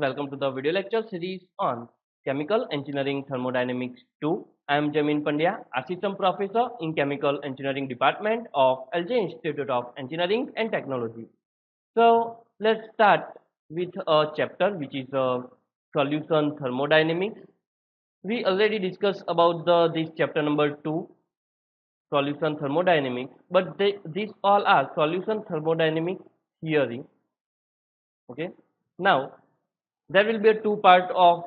welcome to the video lecture series on Chemical Engineering Thermodynamics 2. I am Jamin Pandya, Assistant Professor in Chemical Engineering Department of LJ Institute of Engineering and Technology. So let's start with a chapter which is Solution Thermodynamics. We already discussed about this chapter number 2, Solution Thermodynamics, but these all are Solution Thermodynamics theory. Okay. Now there will be a two part of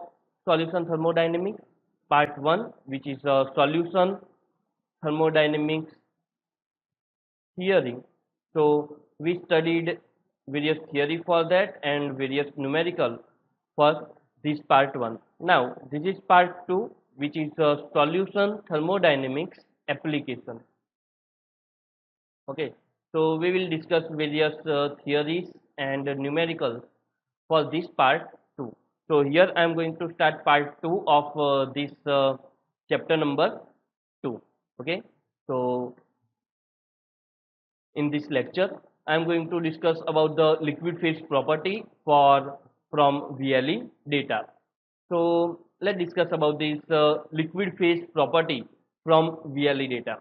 solution thermodynamics. Part 1, which is a solution thermodynamics theory. So we studied various theory for that and various numerical for this part 1. Now this is part 2, which is a solution thermodynamics application. Okay, so we will discuss various theories and numericals for this part 2. So here I am going to start part 2 of this chapter number 2. Okay, so in this lecture I am going to discuss about the liquid phase property from VLE data. So let's discuss about this liquid phase property from VLE data.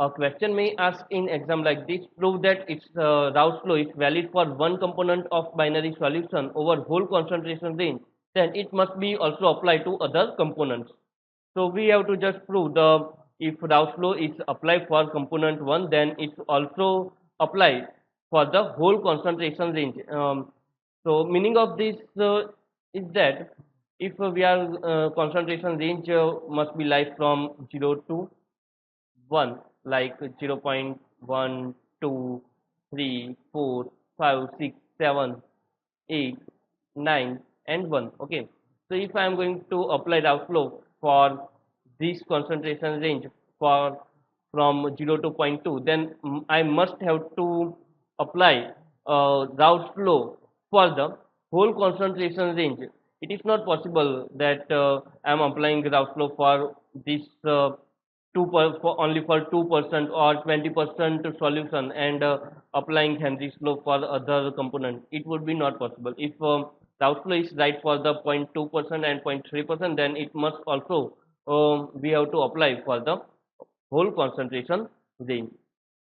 A question may ask in exam like this: prove that its Raoult's law is valid for one component of binary solution over whole concentration range. Then it must be also applied to other components. So we have to just prove the if Raoult's law is applied for component 1, then it's also applied for the whole concentration range. So meaning of this is that if we are concentration range must be like from 0 to 1, like 0 0.1, 2, 3, 4, 5, 6, 7, 8, 9 and 1. Okay, so if I am going to apply Raoult's law for this concentration range for from 0 to 0.2, then I must have to apply Raoult's law for the whole concentration range. It is not possible that I am applying Raoult's law for this for only for 2% or 20% solution and applying Henry's law for other component. It would be not possible. If Raoult's law is right for the 0.2% and 0.3%, then it must also we have to apply for the whole concentration range.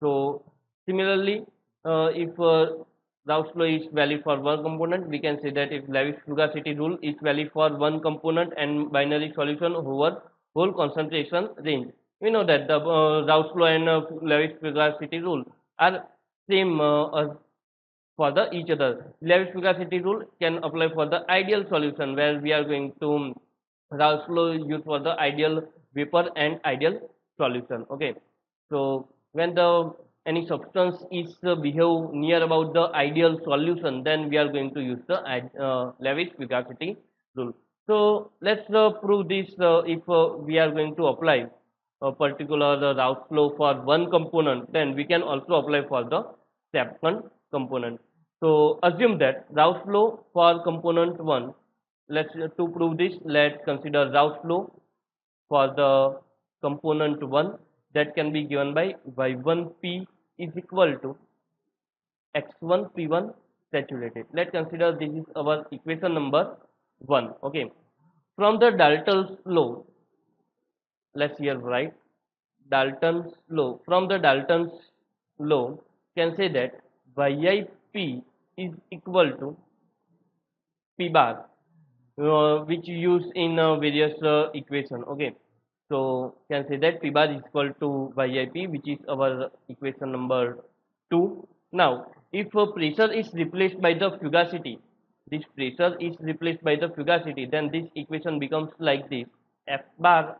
So similarly, if Raoult's law is valid for one component, we can say that if Lewis fugacity rule is valid for one component and binary solution over whole concentration range. We know that the Raoult's law and Lewis fugacity rule are same for the each other. Lewis fugacity rule can apply for the ideal solution where we are going to Raoult's law used for the ideal vapor and ideal solution. Okay, so when the any substance is behave near about the ideal solution, then we are going to use the Lewis fugacity rule. So let's prove this if we are going to apply a particular Raoult's law for one component, then we can also apply for the second component. So assume that Raoult's law for component 1. Let's to prove this, let's consider Raoult's law for the component 1, that can be given by y1p is equal to x1 p1 saturated. Let's consider this is our equation number 1. Okay, from the Dalton's law, let's here write Dalton's law. From the Dalton's law, can say that yip is equal to p bar, which you use in various equation. Okay, so can say that p bar is equal to yip, which is our equation number 2. Now if pressure is replaced by the fugacity, this pressure is replaced by the fugacity, then this equation becomes like this: f bar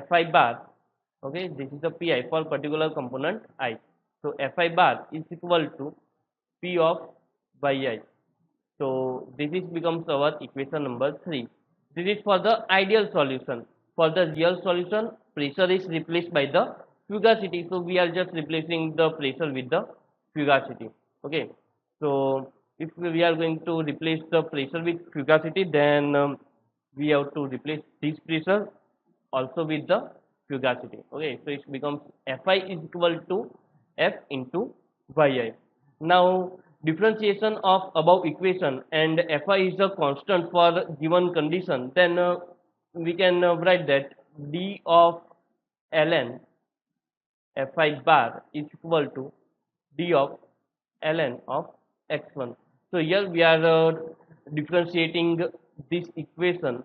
fi bar. Okay, this is the pi for particular component I. So fi bar is equal to p of yi. So this is becomes our equation number 3. This is for the ideal solution. For the real solution, pressure is replaced by the fugacity. So we are just replacing the pressure with the fugacity. Okay. So if we are going to replace the pressure with fugacity, then we have to replace this pressure also with the fugacity. Okay. So it becomes Fi is equal to F into Yi. Now differentiation of above equation and Fi is a constant for given condition, then we can write that d of ln Fi bar is equal to d of ln of x1. So here we are differentiating this equation.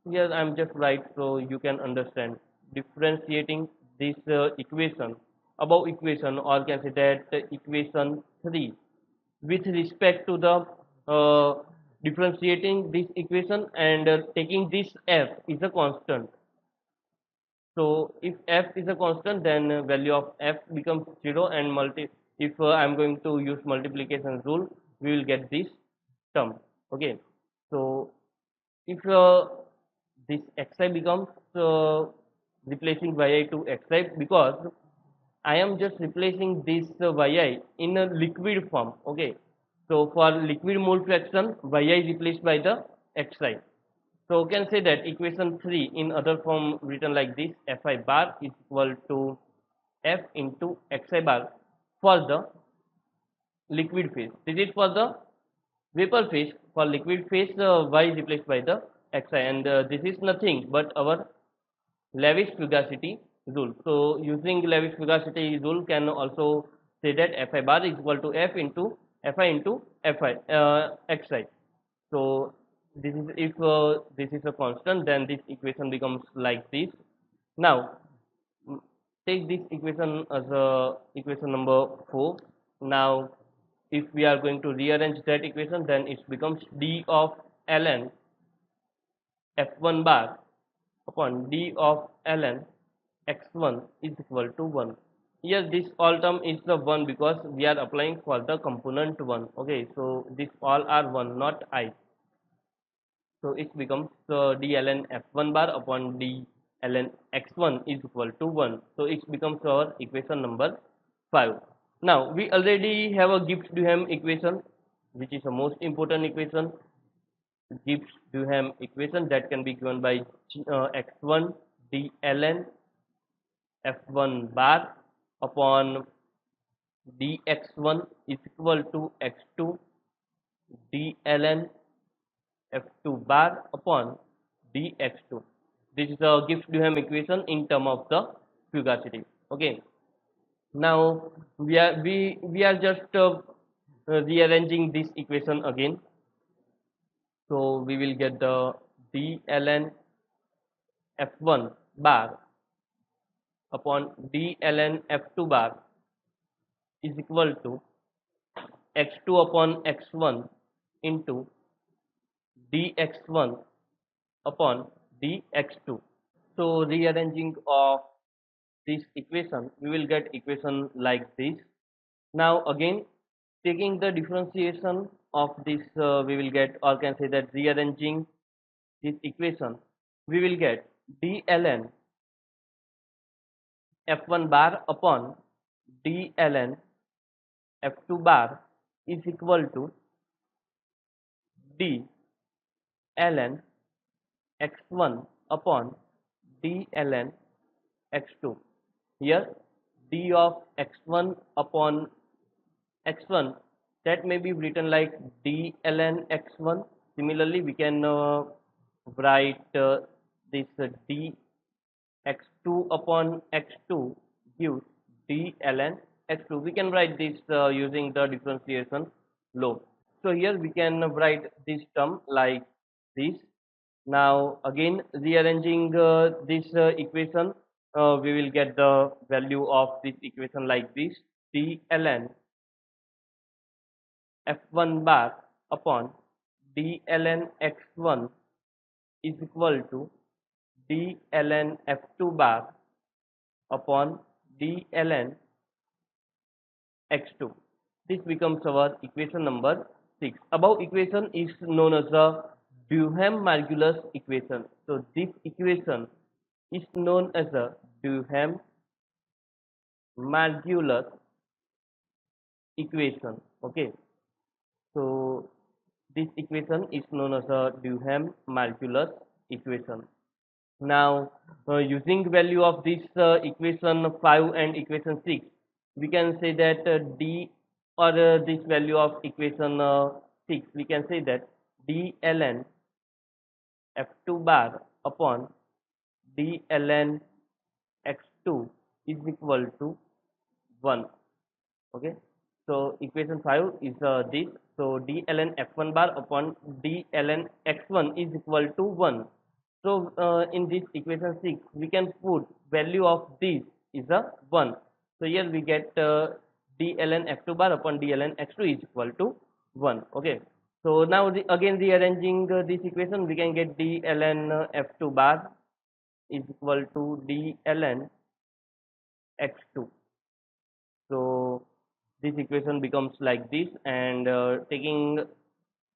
Here I am just write so you can understand. Differentiating this equation, above equation, or can say that equation 3 with respect to the differentiating this equation and taking this f is a constant. So if f is a constant, then value of f becomes 0, and if I am going to use multiplication rule, we will get this term. Okay, so if this xi becomes replacing yi to xi, because I am just replacing this yi in a liquid form. Okay, so for liquid mole fraction, yi is replaced by the xi. So we can say that equation 3 in other form written like this: Fi bar is equal to F into Xi bar for the liquid phase. This is for the vapor phase. For liquid phase, Y is replaced by the Xi, and this is nothing but our Lewis fugacity rule. So using Lewis fugacity rule, can also say that Fi bar is equal to F into Fi into Xi. So this is, if this is a constant, then this equation becomes like this. Now take this equation as a equation number 4. Now if we are going to rearrange that equation, then it becomes d of ln f1 bar upon d of ln x1 is equal to 1. Here this all term is the 1 because we are applying for the component 1. Okay, so this all are 1, not I. So it becomes d ln f1 bar upon d ln x1 is equal to 1. So it becomes our equation number 5. Now we already have a Gibbs-Duhem equation, which is the most important equation. Gibbs-Duhem equation that can be given by x1 d ln f1 bar upon dx1 is equal to x2 d ln f2 bar upon dx2. This is the Gibbs-Duhem equation in term of the fugacity. Okay. Now we are just rearranging this equation again. So we will get the d ln f1 bar upon d ln f2 bar is equal to x2 upon x1 into dx1 upon dx2. So rearranging of this equation, we will get equation like this. Now again taking the differentiation of this, we will get, or can say that rearranging this equation, we will get d ln f1 bar upon d ln f2 bar is equal to d ln x1 upon d ln x2. Here d of x1 upon x1, that may be written like d ln x1. Similarly we can write this d x2 upon x2 gives d ln x2. We can write this using the differentiation law. So here we can write this term like this. Now again rearranging this equation, we will get the value of this equation like this: d ln f1 bar upon d ln x1 is equal to d ln f2 bar upon d ln x2. This becomes our equation number 6. Above equation is known as the Duhem-Margulis equation. So this equation is known as the Duhem-Margulis equation. Okay. So this equation is known as a Duhem-Margulis equation. Now using value of this equation 5 and equation 6, we can say that d or this value of equation 6, we can say that d ln f2 bar upon d ln x2 is equal to 1. Okay, so equation 5 is this. So d ln f1 bar upon d ln x1 is equal to 1. So in this equation 6 we can put value of this is a 1. So here we get d ln f2 bar upon d ln x2 is equal to 1. Okay, so now again rearranging this equation, we can get d ln f2 bar is equal to d ln x2. So this equation becomes like this, and taking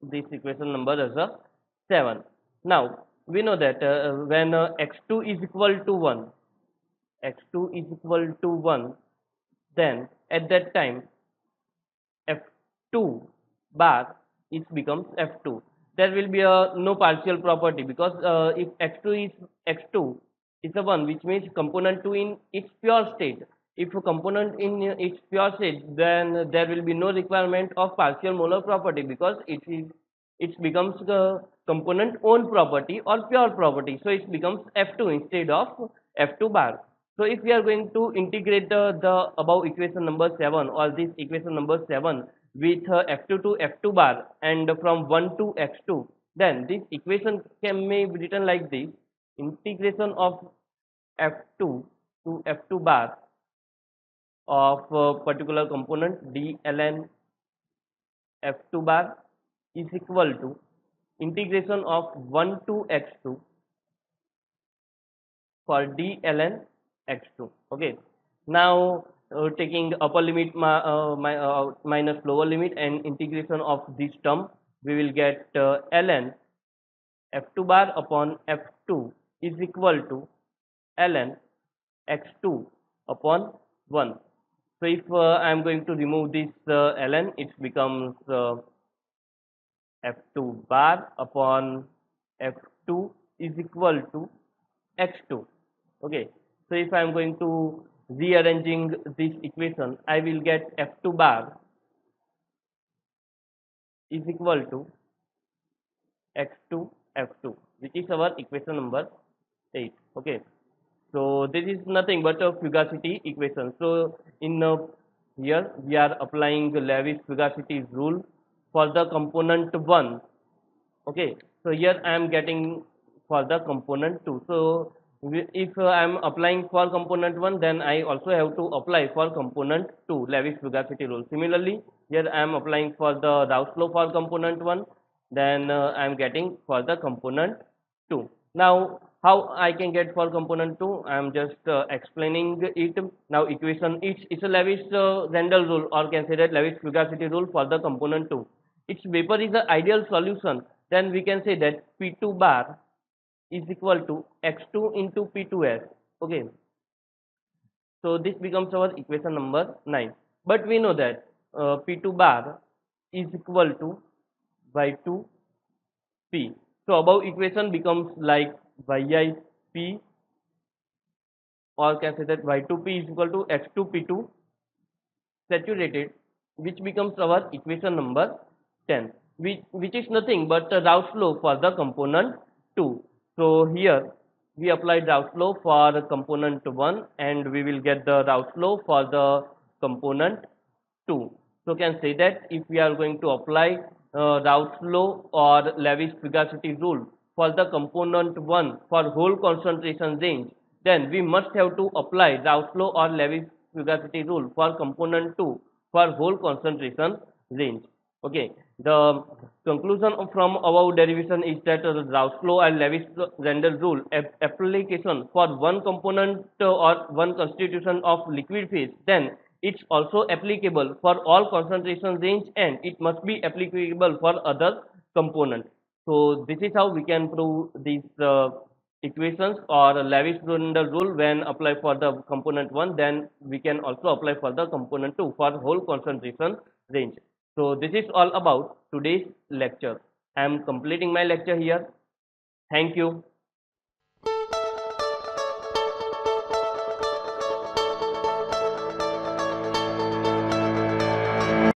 this equation number as a 7. Now we know that when x2 is equal to 1, x2 is equal to 1, then at that time f2 bar it becomes f2. There will be a no partial property, because if x2 is a 1, which means component 2 in its pure state. If a component in its pure state, then there will be no requirement of partial molar property, because it becomes the component own property or pure property. So it becomes f2 instead of f2 bar. So if we are going to integrate the above equation number 7, or this equation number 7 with f2 to f2 bar and from 1 to x2, then this equation can be written like this: integration of f2 to f2 bar of particular component d ln f2 bar is equal to integration of 1 to x2 for d ln x2. Okay, now taking upper limit minus lower limit and integration of this term, we will get ln f2 bar upon f2 is equal to ln x2 upon 1. So if I am going to remove this ln, it becomes f2 bar upon f2 is equal to x2. Okay, so if I am going to rearranging this equation, I will get f2 bar is equal to x2 f2, which is our equation number 8. Okay, so this is nothing but a fugacity equation. So in here we are applying the Lewis fugacity rule for the component 1. Okay, so here I am getting for the component 2. So if I am applying for component 1, then I also have to apply for component 2 Lewis fugacity rule. Similarly, here I am applying for the Raoult's law for component 1, then I am getting for the component 2. Now how I can get for component 2, I am just explaining it. Now equation it's a Lewis Randall rule, or can say that Lewis fugacity rule for the component 2. Its vapor is the ideal solution, then we can say that P2 bar is equal to x2 into P2s. Okay, so this becomes our equation number 9. But we know that P2 bar is equal to y2p. So above equation becomes like yip, or can say that y2p is equal to x2p2 saturated, which becomes our equation number 10, which is nothing but the Raoult's law for the component 2. So here we applied Raoult's law for component 1, and we will get the Raoult's law for the component 2. So can say that if we are going to apply Raoult's law or Lewis fugacity rule for the component 1 for whole concentration range, then we must have to apply Raoult's law or Lewis fugacity rule for component 2 for whole concentration range. Okay, the conclusion from above derivation is that Raoult's law and Lewis Randall rule application for one component or one constitution of liquid phase, then it's also applicable for all concentration range, and it must be applicable for other components. So this is how we can prove these equations or Lewis Randall rule when applied for the component 1, then we can also apply for the component 2 for whole concentration range. So this is all about today's lecture. I am completing my lecture here. Thank you.